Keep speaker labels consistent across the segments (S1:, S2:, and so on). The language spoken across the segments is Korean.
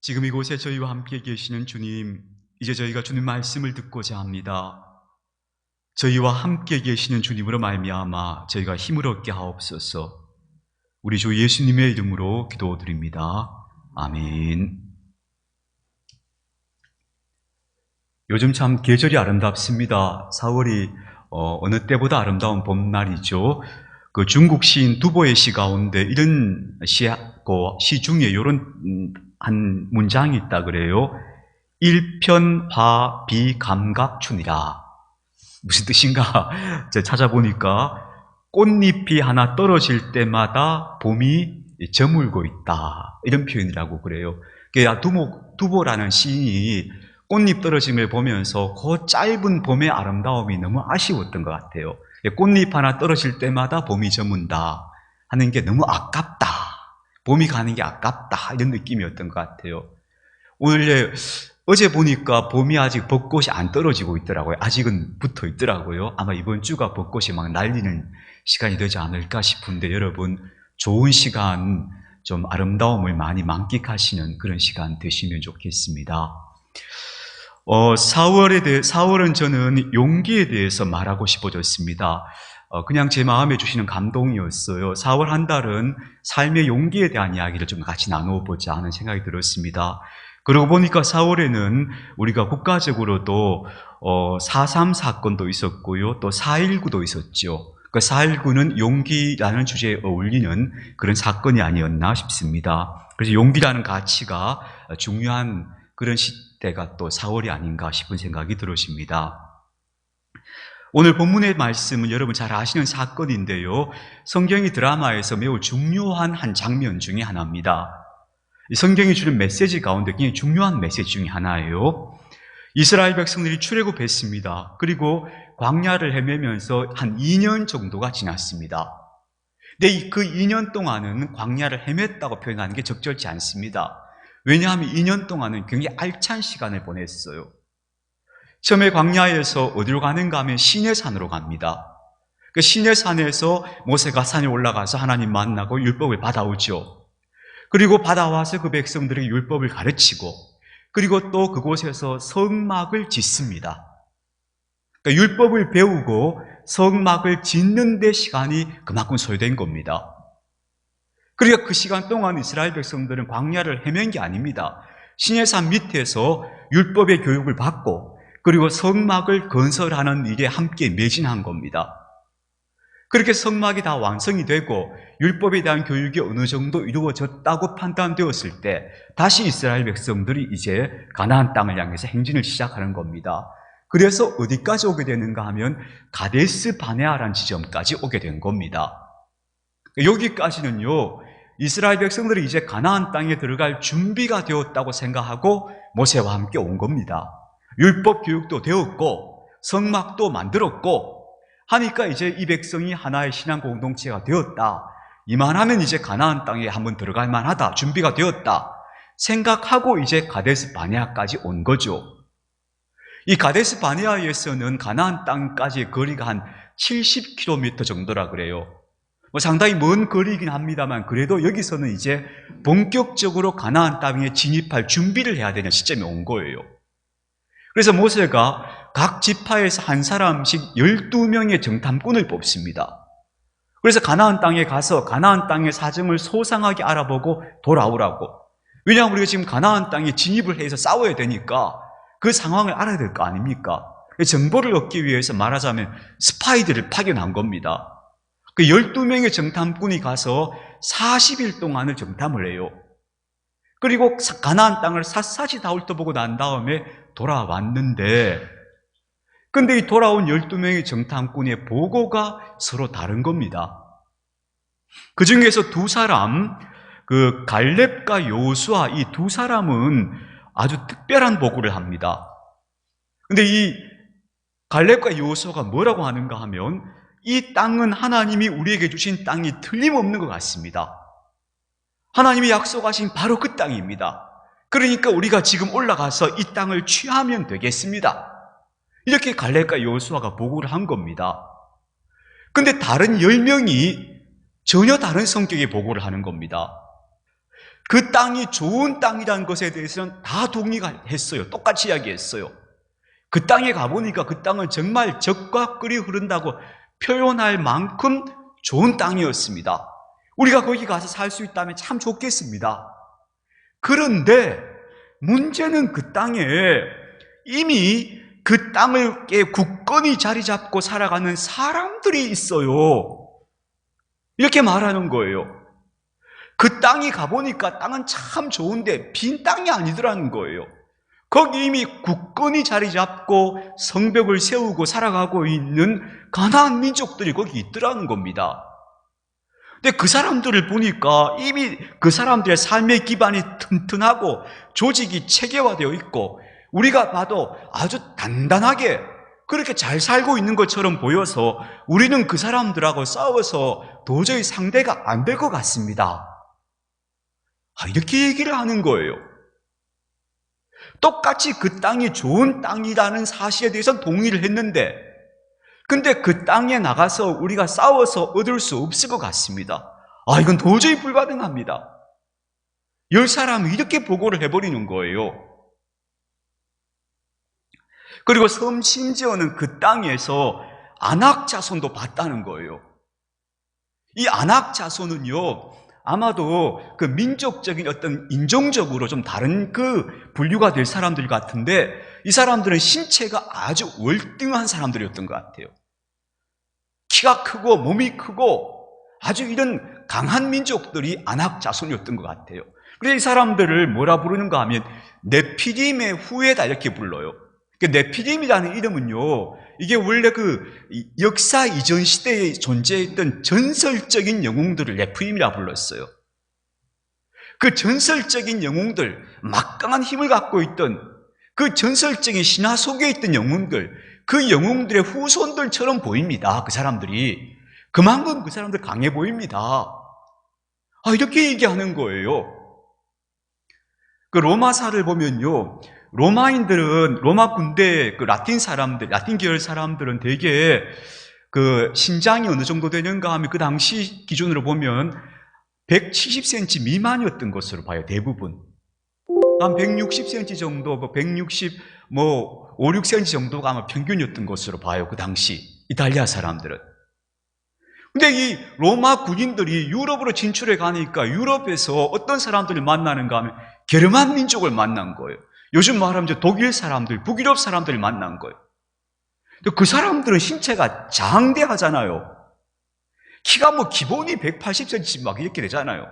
S1: 지금 이곳에 저희와 함께 계시는 주님, 이제 저희가 주님 말씀을 듣고자 합니다. 저희와 함께 계시는 주님으로 말미암아 저희가 힘을 얻게 하옵소서. 우리 주 예수님의 이름으로 기도드립니다. 아멘. 요즘 참 계절이 아름답습니다. 4월이 어느 때보다 아름다운 봄날이죠. 그 중국 시인 두보의 시 가운데 이런 시 중에 이런 한 문장이 있다 그래요. 일편화 비감각춘이라. 무슨 뜻인가? 제가 찾아보니까 꽃잎이 하나 떨어질 때마다 봄이 저물고 있다, 이런 표현이라고 그래요. 두보라는 시인이 꽃잎 떨어짐을 보면서 그 짧은 봄의 아름다움이 너무 아쉬웠던 것 같아요. 꽃잎 하나 떨어질 때마다 봄이 저문다 하는 게 너무 아깝다, 봄이 가는 게 아깝다, 이런 느낌이었던 것 같아요. 어제 보니까 봄이 아직 벚꽃이 안 떨어지고 있더라고요. 아직은 붙어 있더라고요. 아마 이번 주가 벚꽃이 막 날리는 시간이 되지 않을까 싶은데, 여러분 좋은 시간, 좀 아름다움을 많이 만끽하시는 그런 시간 되시면 좋겠습니다. 4월은 저는 용기에 대해서 말하고 싶어졌습니다. 그냥 제 마음에 주시는 감동이었어요. 4월 한 달은 삶의 용기에 대한 이야기를 좀 같이 나누어보자 하는 생각이 들었습니다. 그러고 보니까 4월에는 우리가 국가적으로도 4.3 사건도 있었고요, 또 4.19도 있었죠. 그 4.19는 용기라는 주제에 어울리는 그런 사건이 아니었나 싶습니다. 그래서 용기라는 가치가 중요한 그런 시대가 또 4월이 아닌가 싶은 생각이 들어집니다. 오늘 본문의 말씀은 여러분 잘 아시는 사건인데요, 성경의 드라마에서 매우 중요한 한 장면 중에 하나입니다. 이 성경이 주는 메시지 가운데 굉장히 중요한 메시지 중에 하나예요. 이스라엘 백성들이 출애굽했습니다. 그리고 광야를 헤매면서 한 2년 정도가 지났습니다. 근데 그 2년 동안은 광야를 헤맸다고 표현하는 게 적절치 않습니다. 왜냐하면 2년 동안은 굉장히 알찬 시간을 보냈어요. 처음에 광야에서 어디로 가는가 하면 시내산으로 갑니다. 그 시내산에서 모세가 산에 올라가서 하나님 만나고 율법을 받아오죠. 그리고 받아와서 그 백성들에게 율법을 가르치고, 그리고 또 그곳에서 성막을 짓습니다. 그러니까 율법을 배우고 성막을 짓는 데 시간이 그만큼 소요된 겁니다. 그러니까 그 시간 동안 이스라엘 백성들은 광야를 헤맨 게 아닙니다. 시내산 밑에서 율법의 교육을 받고, 그리고 성막을 건설하는 일에 함께 매진한 겁니다. 그렇게 성막이 다 완성이 되고 율법에 대한 교육이 어느 정도 이루어졌다고 판단되었을 때, 다시 이스라엘 백성들이 이제 가나안 땅을 향해서 행진을 시작하는 겁니다. 그래서 어디까지 오게 되는가 하면 가데스 바네아라는 지점까지 오게 된 겁니다. 여기까지는요, 이스라엘 백성들이 이제 가나안 땅에 들어갈 준비가 되었다고 생각하고 모세와 함께 온 겁니다. 율법 교육도 되었고 성막도 만들었고 하니까 이제 이 백성이 하나의 신앙 공동체가 되었다, 이만하면 이제 가나안 땅에 한번 들어갈 만하다, 준비가 되었다 생각하고 이제 가데스 바네아까지 온 거죠. 이 가데스 바네아에서는 가나안 땅까지의 거리가 한 70km 정도라 그래요. 상당히 먼 거리이긴 합니다만, 그래도 여기서는 이제 본격적으로 가나안 땅에 진입할 준비를 해야 되는 시점이 온 거예요. 그래서 모세가 각 지파에서 한 사람씩 12명의 정탐꾼을 뽑습니다. 그래서 가나안 땅에 가서 가나안 땅의 사정을 소상하게 알아보고 돌아오라고. 왜냐하면 우리가 지금 가나안 땅에 진입을 해서 싸워야 되니까 그 상황을 알아야 될 거 아닙니까? 정보를 얻기 위해서 말하자면 스파이들을 파견한 겁니다. 그 12명의 정탐꾼이 가서 40일 동안을 정탐을 해요. 그리고 가나안 땅을 샅샅이 다 훑어보고 난 다음에 돌아왔는데, 근데 이 돌아온 12명의 정탐꾼의 보고가 서로 다른 겁니다. 그 중에서 두 사람, 그 갈렙과 여호수아, 이 두 사람은 아주 특별한 보고를 합니다. 근데 이 갈렙과 여호수아가 뭐라고 하는가 하면, 이 땅은 하나님이 우리에게 주신 땅이 틀림없는 것 같습니다. 하나님이 약속하신 바로 그 땅입니다. 그러니까 우리가 지금 올라가서 이 땅을 취하면 되겠습니다. 이렇게 갈렙과 여호수아가 보고를 한 겁니다. 근데 다른 10명이 전혀 다른 성격의 보고를 하는 겁니다. 그 땅이 좋은 땅이라는 것에 대해서는 다 동의가 했어요. 똑같이 이야기했어요. 그 땅에 가보니까 그 땅은 정말 젖과 꿀이 흐른다고 표현할 만큼 좋은 땅이었습니다. 우리가 거기 가서 살 수 있다면 참 좋겠습니다. 그런데 문제는 그 땅에 이미 그 땅을 굳건히 자리 잡고 살아가는 사람들이 있어요. 이렇게 말하는 거예요. 그 땅이 가보니까 땅은 참 좋은데 빈 땅이 아니더라는 거예요. 거기 이미 굳건히 자리 잡고 성벽을 세우고 살아가고 있는 가나안 민족들이 거기 있더라는 겁니다. 근데 그 사람들을 보니까 이미 그 사람들의 삶의 기반이 튼튼하고 조직이 체계화되어 있고 우리가 봐도 아주 단단하게 그렇게 잘 살고 있는 것처럼 보여서 우리는 그 사람들하고 싸워서 도저히 상대가 안 될 것 같습니다. 이렇게 얘기를 하는 거예요. 똑같이 그 땅이 좋은 땅이라는 사실에 대해서 동의를 했는데 근데 그 땅에 나가서 우리가 싸워서 얻을 수 없을 것 같습니다. 이건 도저히 불가능합니다. 10사람이 이렇게 보고를 해버리는 거예요. 그리고 심지어는 그 땅에서 아낙 자손도 봤다는 거예요. 이 아낙 자손은요, 아마도 그 민족적인 어떤 인종적으로 좀 다른 그 분류가 될 사람들 같은데 이 사람들은 신체가 아주 월등한 사람들이었던 것 같아요. 키가 크고 몸이 크고 아주 이런 강한 민족들이 아낙 자손이었던 것 같아요. 그래서 이 사람들을 뭐라 부르는가 하면 네피림의 후예다 이렇게 불러요. 네피림이라는 이름은요, 이게 원래 그 역사 이전 시대에 존재했던 전설적인 영웅들을 네피림이라 불렀어요. 그 전설적인 영웅들, 막강한 힘을 갖고 있던 그 전설적인 신화 속에 있던 영웅들, 그 영웅들의 후손들처럼 보입니다. 그 사람들이. 그만큼 그 사람들 강해 보입니다. 이렇게 얘기하는 거예요. 그 로마사를 보면요, 로마인들은, 로마 군대, 그 라틴 사람들, 라틴 계열 사람들은 되게 그 신장이 어느 정도 되는가 하면 그 당시 기준으로 보면 170cm 미만이었던 것으로 봐요, 대부분. 한 160cm 정도, 160, 5, 6cm 정도가 아마 평균이었던 것으로 봐요, 그 당시. 이탈리아 사람들은. 근데 이 로마 군인들이 유럽으로 진출해 가니까 유럽에서 어떤 사람들을 만나는가 하면 게르만 민족을 만난 거예요. 요즘 말하면 독일 사람들, 북유럽 사람들을 만난 거예요. 그 사람들은 신체가 장대하잖아요. 키가 기본이 180cm 막 이렇게 되잖아요.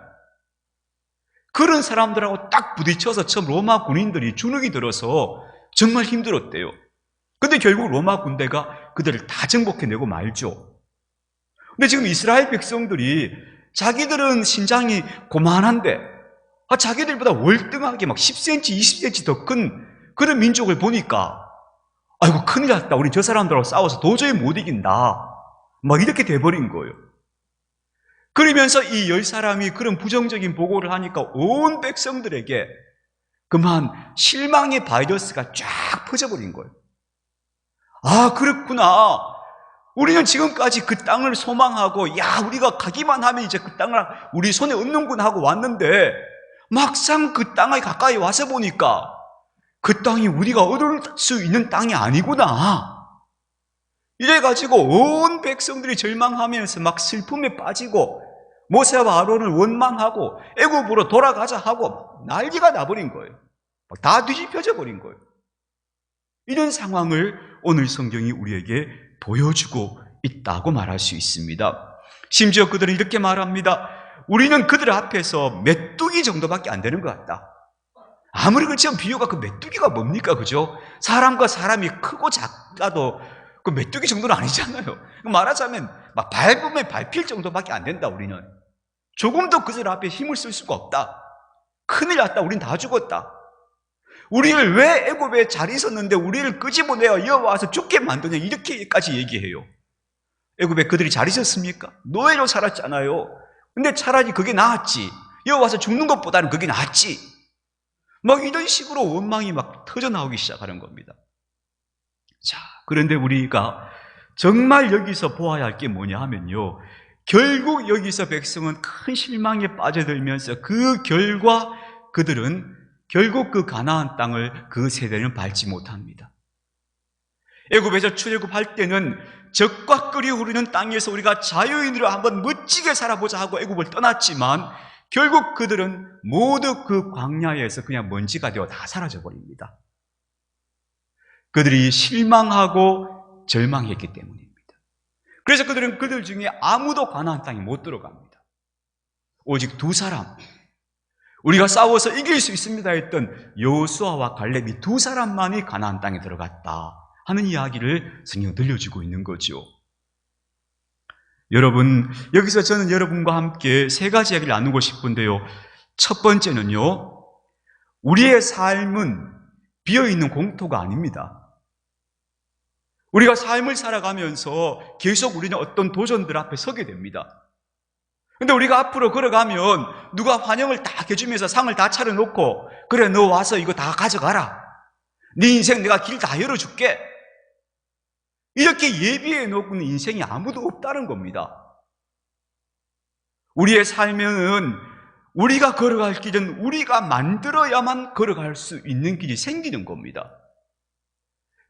S1: 그런 사람들하고 딱 부딪혀서 처음 로마 군인들이 주눅이 들어서 정말 힘들었대요. 근데 결국 로마 군대가 그들을 다 정복해내고 말죠. 근데 지금 이스라엘 백성들이 자기들은 신장이 고만한데 자기들보다 월등하게 막 10cm, 20cm 더 큰 그런 민족을 보니까 아이고 큰일 났다. 우리 저 사람들하고 싸워서 도저히 못 이긴다. 막 이렇게 돼버린 거예요. 그러면서 이 10사람이 그런 부정적인 보고를 하니까 온 백성들에게 그만 실망의 바이러스가 쫙 퍼져버린 거예요. 그렇구나. 우리는 지금까지 그 땅을 소망하고 우리가 가기만 하면 이제 그 땅을 우리 손에 얻는구나 하고 왔는데 막상 그 땅에 가까이 와서 보니까 그 땅이 우리가 얻을 수 있는 땅이 아니구나. 이래가지고 온 백성들이 절망하면서 막 슬픔에 빠지고 모세와 아론을 원망하고 애굽으로 돌아가자 하고 난리가 나버린 거예요. 다 뒤집혀져 버린 거예요. 이런 상황을 오늘 성경이 우리에게 보여주고 있다고 말할 수 있습니다. 심지어 그들은 이렇게 말합니다. 우리는 그들 앞에서 메뚜기 정도밖에 안 되는 것 같다. 아무리 그렇지만 비유가 그 메뚜기가 뭡니까? 그죠? 사람과 사람이 크고 작아도 그 메뚜기 정도는 아니잖아요. 말하자면 막 밟으면 밟힐 정도밖에 안 된다. 우리는 조금도 그들 앞에 힘을 쓸 수가 없다. 큰일 났다. 우린 다 죽었다. 우리를 왜 애굽에 잘 있었는데 우리를 끄집어내어 여와서 죽게 만드냐, 이렇게까지 얘기해요. 애굽에 그들이 잘 있었습니까? 노예로 살았잖아요. 근데 차라리 그게 나았지. 여와서 죽는 것보다는 그게 낫지. 막 이런 식으로 원망이 막 터져나오기 시작하는 겁니다. 자, 그런데 우리가 정말 여기서 보아야 할 게 뭐냐 하면요, 결국 여기서 백성은 큰 실망에 빠져들면서 그 결과 그들은 결국 그 가나안 땅을 그 세대는 밟지 못합니다. 애굽에서 출애굽할 때는 적과 끓이 흐르는 땅에서 우리가 자유인으로 한번 멋지게 살아보자 하고 애굽을 떠났지만 결국 그들은 모두 그 광야에서 그냥 먼지가 되어 다 사라져 버립니다. 그들이 실망하고 절망했기 때문입니다. 그래서 그들은 그들 중에 아무도 가나안 땅에 못 들어갑니다. 오직 두 사람, 우리가 싸워서 이길 수 있습니다 했던 여호수아와 갈렙이 두 사람만이 가나안 땅에 들어갔다 하는 이야기를 성경에 들려주고 있는 거죠. 여러분, 여기서 저는 여러분과 함께 세 가지 이야기를 나누고 싶은데요. 첫 번째는요, 우리의 삶은 비어있는 공터가 아닙니다. 우리가 삶을 살아가면서 계속 우리는 어떤 도전들 앞에 서게 됩니다. 근데 우리가 앞으로 걸어가면 누가 환영을 다 해주면서 상을 다 차려놓고, 그래 너 와서 이거 다 가져가라, 네 인생 내가 길 다 열어줄게, 이렇게 예비해 놓고는 인생이 아무도 없다는 겁니다. 우리의 삶에는 우리가 걸어갈 길은 우리가 만들어야만 걸어갈 수 있는 길이 생기는 겁니다.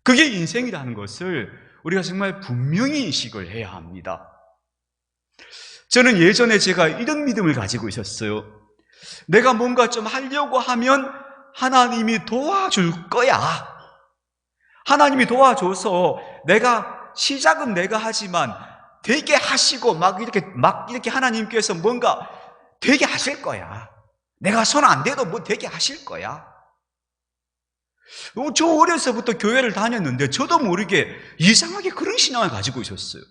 S1: 그게 인생이라는 것을 우리가 정말 분명히 인식을 해야 합니다. 저는 예전에 제가 이런 믿음을 가지고 있었어요. 내가 뭔가 좀 하려고 하면 하나님이 도와줄 거야. 하나님이 도와줘서 내가 시작은 내가 하지만 되게 하시고 막 이렇게 하나님께서 뭔가 되게 하실 거야. 내가 손 안 대도 뭐 되게 하실 거야. 저 어려서부터 교회를 다녔는데 저도 모르게 이상하게 그런 신앙을 가지고 있었어요.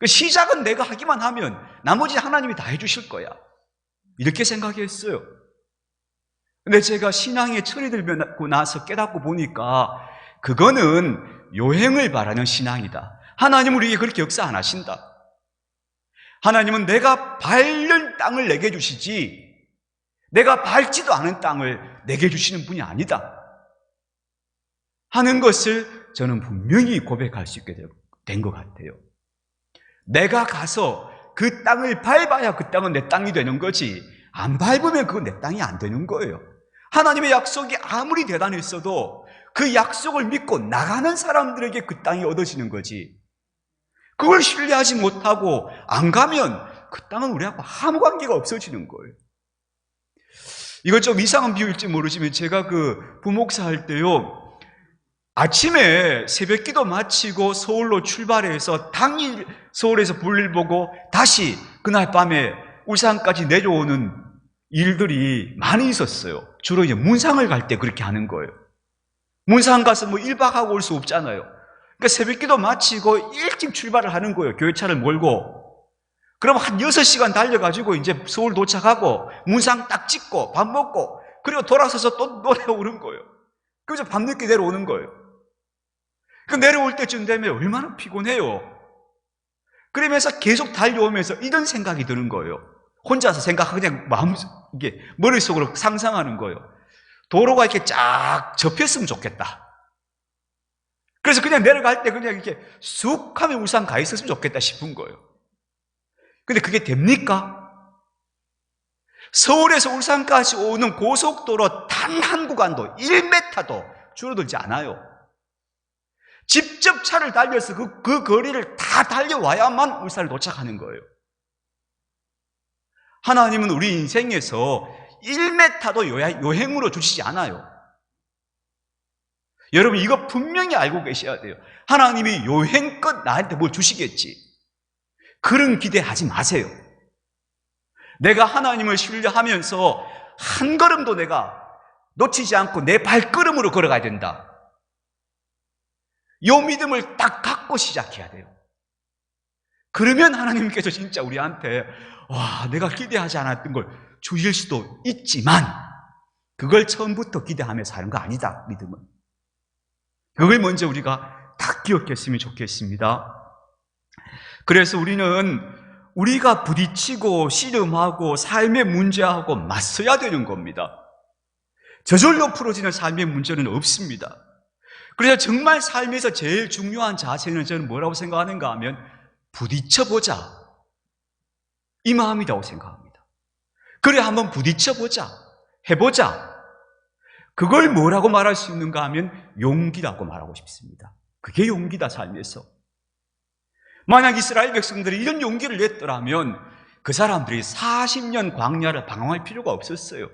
S1: 시작은 내가 하기만 하면 나머지 하나님이 다 해주실 거야, 이렇게 생각했어요. 근데 제가 신앙에 철이 들고 나서 깨닫고 보니까 그거는 요행을 바라는 신앙이다. 하나님은 우리에게 그렇게 역사 안 하신다. 하나님은 내가 밟는 땅을 내게 주시지 내가 밟지도 않은 땅을 내게 주시는 분이 아니다 하는 것을 저는 분명히 고백할 수 있게 된 것 같아요. 내가 가서 그 땅을 밟아야 그 땅은 내 땅이 되는 거지, 안 밟으면 그건 내 땅이 안 되는 거예요. 하나님의 약속이 아무리 대단했어도 그 약속을 믿고 나가는 사람들에게 그 땅이 얻어지는 거지, 그걸 신뢰하지 못하고 안 가면 그 땅은 우리하고 아무 관계가 없어지는 거예요. 이건 좀 이상한 비유일지 모르지만 제가 그 부목사 할 때요, 아침에 새벽 기도 마치고 서울로 출발해서 당일 서울에서 볼일 보고 다시 그날 밤에 울산까지 내려오는 일들이 많이 있었어요. 주로 이제 문상을 갈 때 그렇게 하는 거예요. 문상 가서 뭐 1박하고 올 수 없잖아요. 그러니까 새벽 기도 마치고 일찍 출발을 하는 거예요. 교회차를 몰고. 그럼 한 6시간 달려가지고 이제 서울 도착하고 문상 딱 찍고 밥 먹고 그리고 돌아서서 또 내려오는 거예요. 그래서 밤늦게 내려오는 거예요. 그 내려올 때쯤 되면 얼마나 피곤해요. 그러면서 계속 달려오면서 이런 생각이 드는 거예요. 혼자서 생각하고 그냥 이게 머릿속으로 상상하는 거예요. 도로가 이렇게 쫙 접혔으면 좋겠다. 그래서 그냥 내려갈 때 그냥 이렇게 쑥 하면 울산 가 있었으면 좋겠다 싶은 거예요. 근데 그게 됩니까? 서울에서 울산까지 오는 고속도로 단 한 구간도 1m도 줄어들지 않아요. 직접 차를 달려서 그 거리를 다 달려와야만 울산을 도착하는 거예요. 하나님은 우리 인생에서 1m도 요행으로 주시지 않아요. 여러분 이거 분명히 알고 계셔야 돼요. 하나님이 요행껏 나한테 뭘 주시겠지, 그런 기대하지 마세요. 내가 하나님을 신뢰하면서 한 걸음도 내가 놓치지 않고 내 발걸음으로 걸어가야 된다. 이 믿음을 딱 갖고 시작해야 돼요. 그러면 하나님께서 진짜 우리한테 내가 기대하지 않았던 걸 주실 수도 있지만 그걸 처음부터 기대하면서 하는 거 아니다, 믿음은. 그걸 먼저 우리가 다 기억했으면 좋겠습니다. 그래서 우리가 부딪히고 씨름하고 삶의 문제하고 맞서야 되는 겁니다. 저절로 풀어지는 삶의 문제는 없습니다. 그래서 정말 삶에서 제일 중요한 자세는 저는 뭐라고 생각하는가 하면 부딪혀보자, 이 마음이라고 생각합니다. 그래, 한번 부딪혀보자, 해보자. 그걸 뭐라고 말할 수 있는가 하면 용기라고 말하고 싶습니다. 그게 용기다, 삶에서. 만약 이스라엘 백성들이 이런 용기를 냈더라면 그 사람들이 40년 광야를 방황할 필요가 없었어요.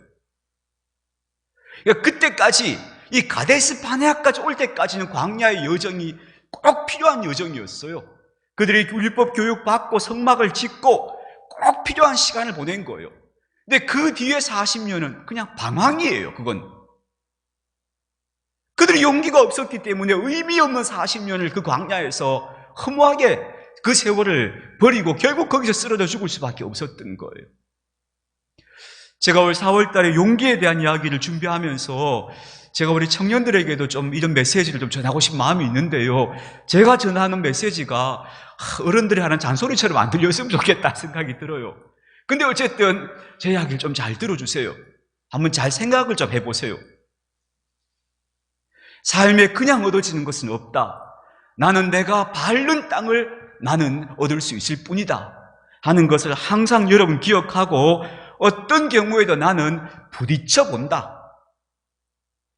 S1: 그러니까 그때까지, 이 가데스 바네아까지 올 때까지는 광야의 여정이 꼭 필요한 여정이었어요. 그들이 율법 교육받고 성막을 짓고 꼭 필요한 시간을 보낸 거예요. 근데 그 뒤에 40년은 그냥 방황이에요. 그건 그들이 용기가 없었기 때문에 의미 없는 40년을 그 광야에서 허무하게 그 세월을 버리고 결국 거기서 쓰러져 죽을 수밖에 없었던 거예요. 제가 올 4월 달에 용기에 대한 이야기를 준비하면서 제가 우리 청년들에게도 좀 이런 메시지를 좀 전하고 싶은 마음이 있는데요. 제가 전하는 메시지가 어른들이 하는 잔소리처럼 안 들렸으면 좋겠다 생각이 들어요. 근데 어쨌든 제 이야기를 좀 잘 들어주세요. 한번 잘 생각을 좀 해보세요. 삶에 그냥 얻어지는 것은 없다. 나는 내가 밟는 땅을 나는 얻을 수 있을 뿐이다 하는 것을 항상 여러분 기억하고 어떤 경우에도 나는 부딪혀 본다.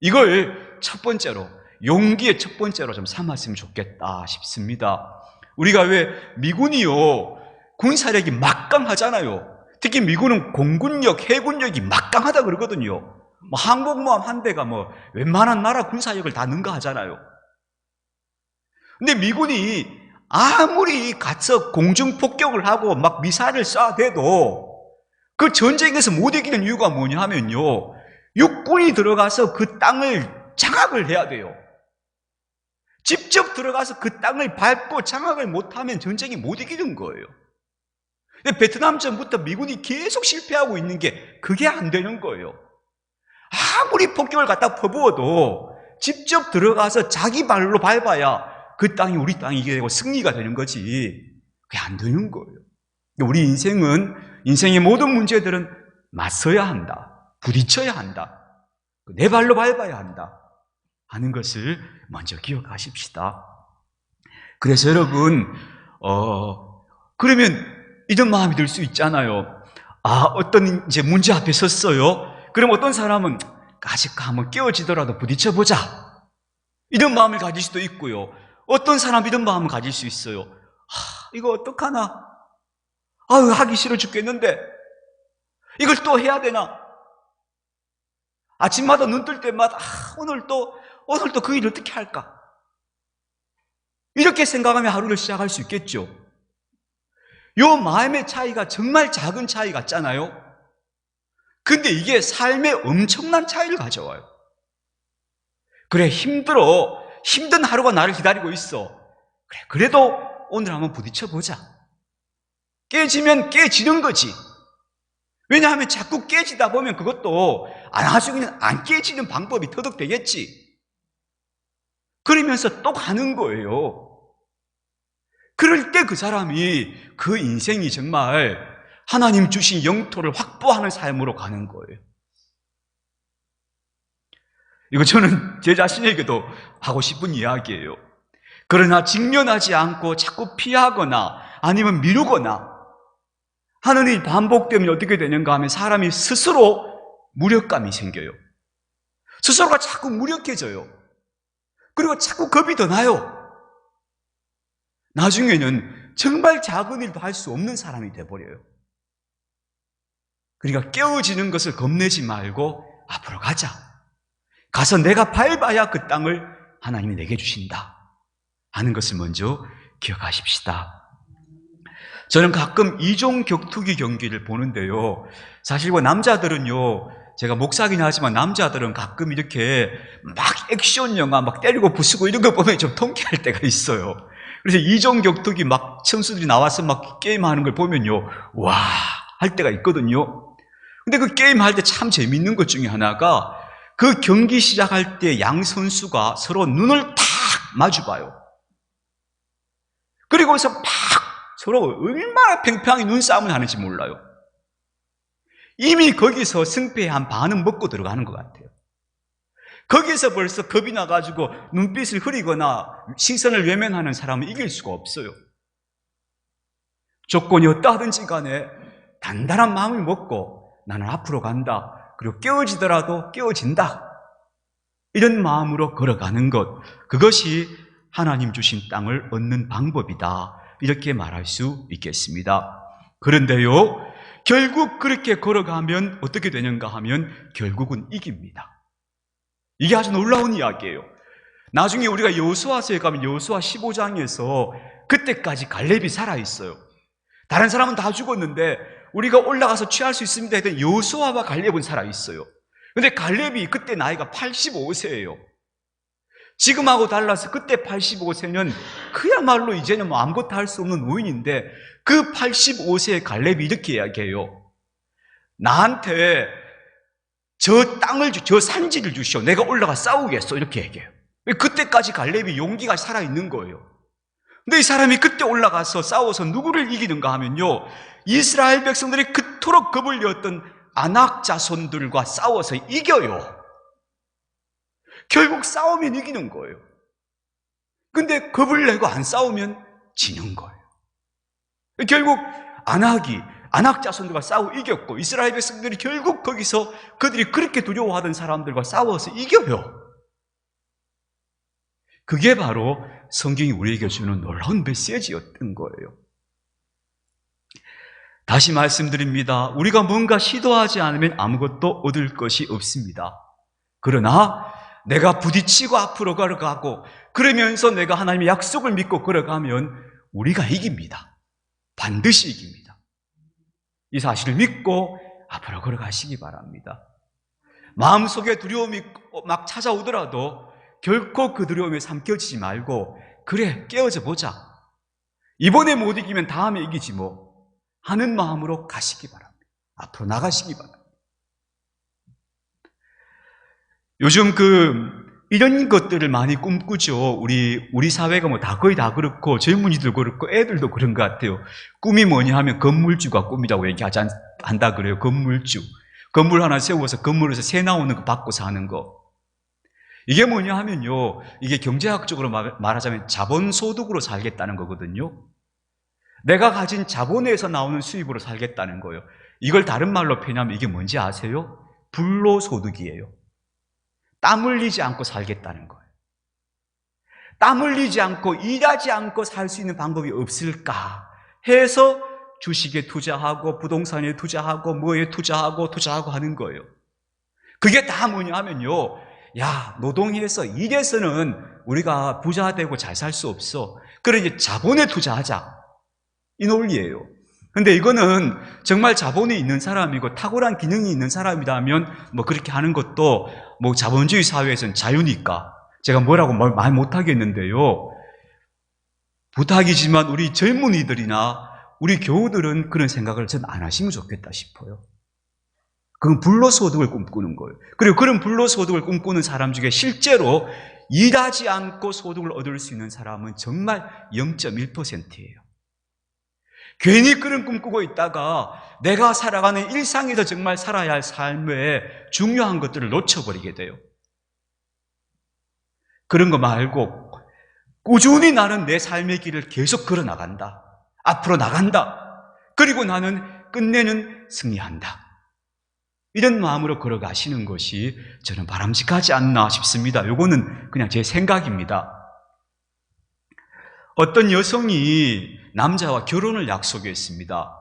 S1: 이걸 첫 번째로, 용기의 첫 번째로 좀 삼았으면 좋겠다 싶습니다. 우리가 왜 미군이요, 군사력이 막강하잖아요. 특히 미군은 공군력, 해군력이 막강하다 그러거든요. 항공모함 한 대가 웬만한 나라 군사력을 다 능가하잖아요. 근데 미군이 아무리 가서 공중폭격을 하고 막 미사일을 쏴대도 그 전쟁에서 못 이기는 이유가 뭐냐 하면요, 육군이 들어가서 그 땅을 장악을 해야 돼요. 직접 들어가서 그 땅을 밟고 장악을 못하면 전쟁이 못 이기는 거예요. 근데 베트남전부터 미군이 계속 실패하고 있는 게 그게 안 되는 거예요. 아무리 폭격을 갖다 퍼부어도 직접 들어가서 자기 발로 밟아야 그 땅이 우리 땅이게 되고 승리가 되는 거지, 그게 안 되는 거예요. 우리 인생의 모든 문제들은 맞서야 한다, 부딪혀야 한다, 내 발로 밟아야 한다 하는 것을 먼저 기억하십시다. 그래서 여러분, 그러면 이런 마음이 들 수 있잖아요. 어떤 이제 문제 앞에 섰어요. 그럼 어떤 사람은 아직 한번 깨어지더라도 부딪혀보자, 이런 마음을 가질 수도 있고요. 어떤 사람 이런 마음을 가질 수 있어요. 이거 어떡하나? 하기 싫어 죽겠는데 이걸 또 해야 되나? 아침마다 눈 뜰 때마다 오늘 또 그 일을 어떻게 할까? 이렇게 생각하며 하루를 시작할 수 있겠죠. 요 마음의 차이가 정말 작은 차이 같잖아요. 근데 이게 삶에 엄청난 차이를 가져와요. 그래, 힘든 하루가 나를 기다리고 있어. 그래, 그래도 오늘 한번 부딪혀보자. 깨지면 깨지는 거지. 왜냐하면 자꾸 깨지다 보면 그것도 나중에는 안 깨지는 방법이 터득되겠지. 그러면서 또 가는 거예요. 그럴 때 그 사람이, 그 인생이 정말 하나님 주신 영토를 확보하는 삶으로 가는 거예요. 이거 저는 제 자신에게도 하고 싶은 이야기예요. 그러나 직면하지 않고 자꾸 피하거나 아니면 미루거나 하는 일이 반복되면 어떻게 되는가 하면 사람이 스스로 무력감이 생겨요. 스스로가 자꾸 무력해져요. 그리고 자꾸 겁이 더 나요. 나중에는 정말 작은 일도 할 수 없는 사람이 돼버려요. 그러니까 깨어지는 것을 겁내지 말고 앞으로 가자. 가서 내가 밟아야 그 땅을 하나님이 내게 주신다 하는 것을 먼저 기억하십시다. 저는 가끔 이종 격투기 경기를 보는데요, 사실 남자들은요, 제가 목사긴 하지만 남자들은 가끔 이렇게 막 액션 영화 막 때리고 부수고 이런 거 보면 좀 통쾌할 때가 있어요. 그래서 이종 격투기 막 선수들이 나와서 막 게임하는 걸 보면요, 와 할 때가 있거든요. 근데 그 게임할 때 참 재밌는 것 중에 하나가, 그 경기 시작할 때 양 선수가 서로 눈을 탁 마주봐요. 그리고서 막 서로 얼마나 팽팽하게 눈싸움을 하는지 몰라요. 이미 거기서 승패의 한 반은 먹고 들어가는 것 같아요. 거기서 벌써 겁이 나가지고 눈빛을 흐리거나 시선을 외면하는 사람은 이길 수가 없어요. 조건이 어떠하든지 간에 단단한 마음을 먹고 나는 앞으로 간다. 그리고 깨어지더라도 깨어진다. 이런 마음으로 걸어가는 것, 그것이 하나님 주신 땅을 얻는 방법이다. 이렇게 말할 수 있겠습니다. 그런데요, 결국 그렇게 걸어가면 어떻게 되는가 하면 결국은 이깁니다. 이게 아주 놀라운 이야기예요. 나중에 우리가 여호수아서에 가면 여호수아 15장에서 그때까지 갈렙이 살아있어요. 다른 사람은 다 죽었는데 우리가 올라가서 취할 수 있습니다 했더니 여호수아와 갈렙은 살아있어요. 근데 갈렙이 그때 나이가 85세예요. 지금하고 달라서 그때 85세는 그야말로 이제는 뭐 아무것도 할 수 없는 노인인데 그 85세의 갈렙이 이렇게 이야기해요. 나한테 저 땅을 저 산지를 주시오. 내가 올라가 싸우겠어. 이렇게 얘기해요. 그때까지 갈렙이 용기가 살아있는 거예요. 근데 이 사람이 그때 올라가서 싸워서 누구를 이기는가 하면요, 이스라엘 백성들이 그토록 겁을 내었던 아낙 자손들과 싸워서 이겨요. 결국 싸우면 이기는 거예요. 근데 겁을 내고 안 싸우면 지는 거예요. 결국 아낙 자손들과 싸워 이겼고, 이스라엘 백성들이 결국 거기서 그들이 그렇게 두려워하던 사람들과 싸워서 이겨요. 그게 바로 성경이 우리에게 주는 놀라운 메시지였던 거예요. 다시 말씀드립니다. 우리가 뭔가 시도하지 않으면 아무것도 얻을 것이 없습니다. 그러나 내가 부딪히고 앞으로 걸어가고 그러면서 내가 하나님의 약속을 믿고 걸어가면 우리가 이깁니다. 반드시 이깁니다. 이 사실을 믿고 앞으로 걸어가시기 바랍니다. 마음속에 두려움이 막 찾아오더라도 결코 그 두려움에 삼켜지지 말고, 그래, 깨어져 보자. 이번에 못 이기면 다음에 이기지 뭐 하는 마음으로 가시기 바랍니다. 앞으로 나가시기 바랍니다. 요즘 이런 것들을 많이 꿈꾸죠. 우리 사회가 뭐 거의 다 그렇고, 젊은이들 그렇고, 애들도 그런 것 같아요. 꿈이 뭐냐 하면 건물주가 꿈이라고 한다 그래요. 건물주. 건물 하나 세워서 건물에서 새 나오는 거 받고 사는 거. 이게 뭐냐 하면요, 이게 경제학적으로 말하자면 자본소득으로 살겠다는 거거든요. 내가 가진 자본에서 나오는 수입으로 살겠다는 거예요. 이걸 다른 말로 표현하면 이게 뭔지 아세요? 불로소득이에요. 땀 흘리지 않고 살겠다는 거예요. 땀 흘리지 않고 일하지 않고 살 수 있는 방법이 없을까 해서 주식에 투자하고 부동산에 투자하고 뭐에 투자하고 하는 거예요. 그게 다 뭐냐 하면요, 야, 노동해서 일해서는 우리가 부자 되고 잘 살 수 없어. 그래 이제 자본에 투자하자. 이 논리예요. 근데 이거는 정말 자본이 있는 사람이고 탁월한 기능이 있는 사람이라면 뭐 그렇게 하는 것도 뭐 자본주의 사회에서는 자유니까 제가 뭐라고 말 못하겠는데요. 부탁이지만 우리 젊은이들이나 우리 교우들은 그런 생각을 전 안 하시면 좋겠다 싶어요. 그건 불로소득을 꿈꾸는 거예요. 그리고 그런 불로소득을 꿈꾸는 사람 중에 실제로 일하지 않고 소득을 얻을 수 있는 사람은 정말 0.1%예요. 괜히 그런 꿈꾸고 있다가 내가 살아가는 일상에서 정말 살아야 할 삶의 중요한 것들을 놓쳐버리게 돼요. 그런 거 말고 꾸준히 나는 내 삶의 길을 계속 걸어나간다. 앞으로 나간다. 그리고 나는 끝내는 승리한다. 이런 마음으로 걸어가시는 것이 저는 바람직하지 않나 싶습니다. 이거는 그냥 제 생각입니다. 어떤 여성이 남자와 결혼을 약속했습니다.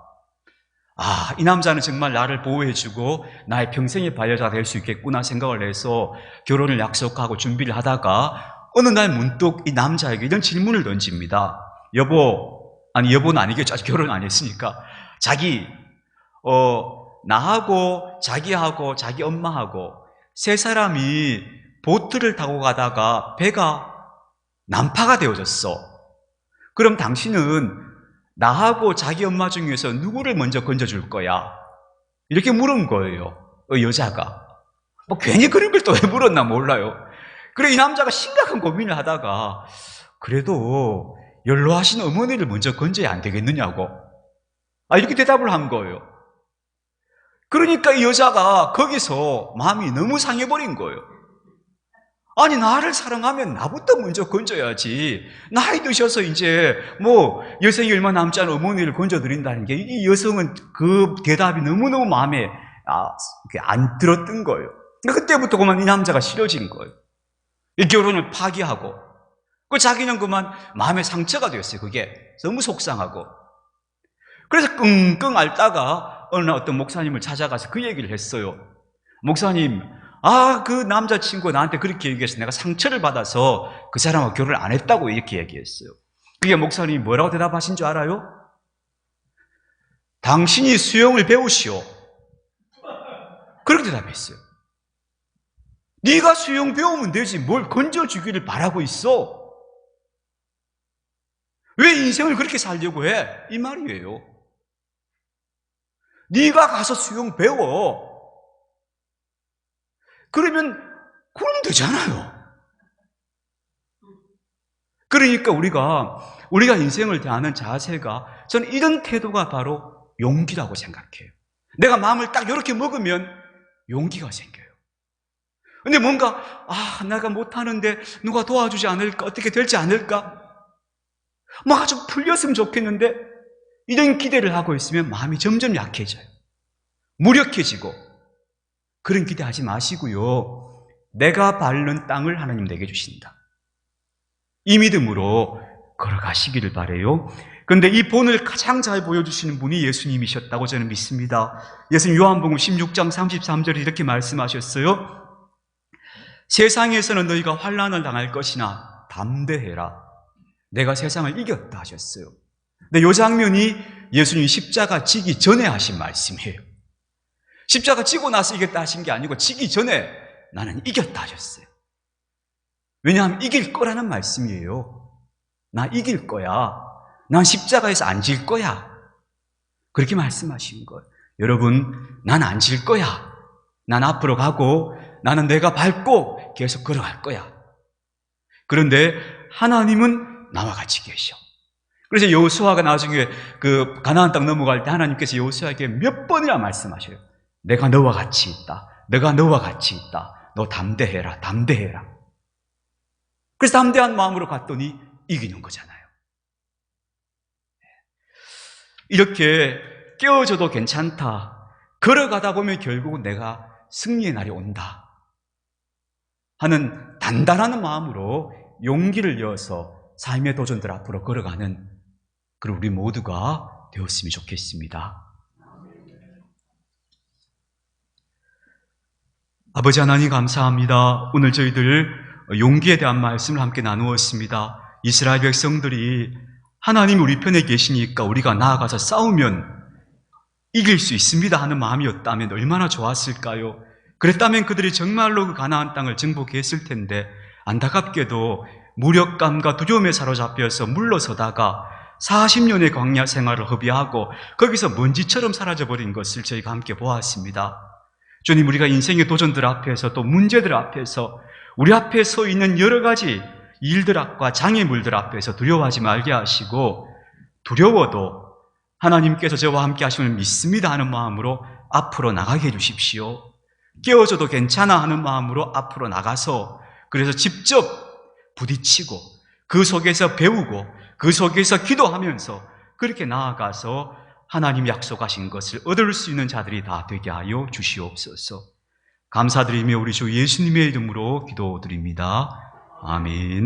S1: 이 남자는 정말 나를 보호해주고 나의 평생의 반려자가 될 수 있겠구나 생각을 해서 결혼을 약속하고 준비를 하다가 어느 날 문득 이 남자에게 이런 질문을 던집니다. 여보는 아니겠죠. 아직 결혼 안 했으니까. 나하고 자기하고 자기 엄마하고 세 사람이 보트를 타고 가다가 배가 난파가 되어졌어. 그럼 당신은 나하고 자기 엄마 중에서 누구를 먼저 건져줄 거야? 이렇게 물은 거예요. 여자가. 괜히 그런 걸 또 왜 물었나 몰라요. 그래, 이 남자가 심각한 고민을 하다가 그래도 연로하신 어머니를 먼저 건져야 안 되겠느냐고. 이렇게 대답을 한 거예요. 그러니까 이 여자가 거기서 마음이 너무 상해버린 거예요. 아니, 나를 사랑하면 나부터 먼저 건져야지. 나이 드셔서 이제 여성이 얼마 남지 않은 어머니를 건져드린다는 게, 이 여성은 그 대답이 너무너무 마음에 안 들었던 거예요. 그때부터 그만 이 남자가 싫어진 거예요. 이 결혼을 파기하고, 자기는 그만 마음에 상처가 되었어요. 그게 너무 속상하고. 그래서 끙끙 앓다가 어느 날 어떤 목사님을 찾아가서 그 얘기를 했어요. 목사님, 그 남자친구가 나한테 그렇게 얘기해서 내가 상처를 받아서 그 사람하고 결혼을 안 했다고 이렇게 얘기했어요. 그게 목사님이 뭐라고 대답하신 줄 알아요? 당신이 수영을 배우시오. 그렇게 대답했어요. 네가 수영 배우면 되지 뭘 건져주기를 바라고 있어? 왜 인생을 그렇게 살려고 해? 이 말이에요. 네가 가서 수영 배워. 그러면 되잖아요. 그러니까 우리가 인생을 대하는 자세가, 저는 이런 태도가 바로 용기라고 생각해요. 내가 마음을 딱 이렇게 먹으면 용기가 생겨요. 근데 뭔가 내가 못하는데 누가 도와주지 않을까? 어떻게 될지 않을까? 좀 풀렸으면 좋겠는데 이런 기대를 하고 있으면 마음이 점점 약해져요. 무력해지고. 그런 기대하지 마시고요. 내가 밟는 땅을 하나님 내게 주신다. 이 믿음으로 걸어가시기를 바라요. 그런데 이 본을 가장 잘 보여주시는 분이 예수님이셨다고 저는 믿습니다. 예수님 요한복음 16장 33절에 이렇게 말씀하셨어요. 세상에서는 너희가 환난을 당할 것이나 담대해라. 내가 세상을 이겼다 하셨어요. 근데 이 장면이 예수님이 십자가 지기 전에 하신 말씀이에요. 십자가 지고 나서 이겼다 하신 게 아니고 지기 전에 나는 이겼다 하셨어요. 왜냐하면 이길 거라는 말씀이에요. 나 이길 거야. 난 십자가에서 안 질 거야. 그렇게 말씀하신 거예요. 여러분, 난 안 질 거야. 난 앞으로 가고 나는 내가 밟고 계속 걸어갈 거야. 그런데 하나님은 나와 같이 계셔. 그래서 여호수아가 나중에 그 가나안 땅 넘어갈 때 하나님께서 여호수아에게 몇 번이나 말씀하셔요. 내가 너와 같이 있다. 내가 너와 같이 있다. 너 담대해라. 담대해라. 그래서 담대한 마음으로 갔더니 이기는 거잖아요. 이렇게 깨어져도 괜찮다. 걸어가다 보면 결국은 내가 승리의 날이 온다 하는 단단한 마음으로 용기를 이어서 삶의 도전들 앞으로 걸어가는 그런 우리 모두가 되었으면 좋겠습니다. 아버지 하나님 감사합니다. 오늘 저희들 용기에 대한 말씀을 함께 나누었습니다. 이스라엘 백성들이 하나님 우리 편에 계시니까 우리가 나아가서 싸우면 이길 수 있습니다 하는 마음이었다면 얼마나 좋았을까요? 그랬다면 그들이 정말로 그 가나안 땅을 정복했을 텐데 안타깝게도 무력감과 두려움에 사로잡혀서 물러서다가 40년의 광야 생활을 허비하고 거기서 먼지처럼 사라져버린 것을 저희가 함께 보았습니다. 주님, 우리가 인생의 도전들 앞에서 또 문제들 앞에서 우리 앞에 서 있는 여러 가지 일들 앞과 장애물들 앞에서 두려워하지 말게 하시고 두려워도 하나님께서 저와 함께 하심을 믿습니다 하는 마음으로 앞으로 나가게 해주십시오. 깨어져도 괜찮아 하는 마음으로 앞으로 나가서 그래서 직접 부딪히고 그 속에서 배우고 그 속에서 기도하면서 그렇게 나아가서 하나님 약속하신 것을 얻을 수 있는 자들이 다 되게 하여 주시옵소서. 감사드리며 우리 주 예수님의 이름으로 기도드립니다. 아멘.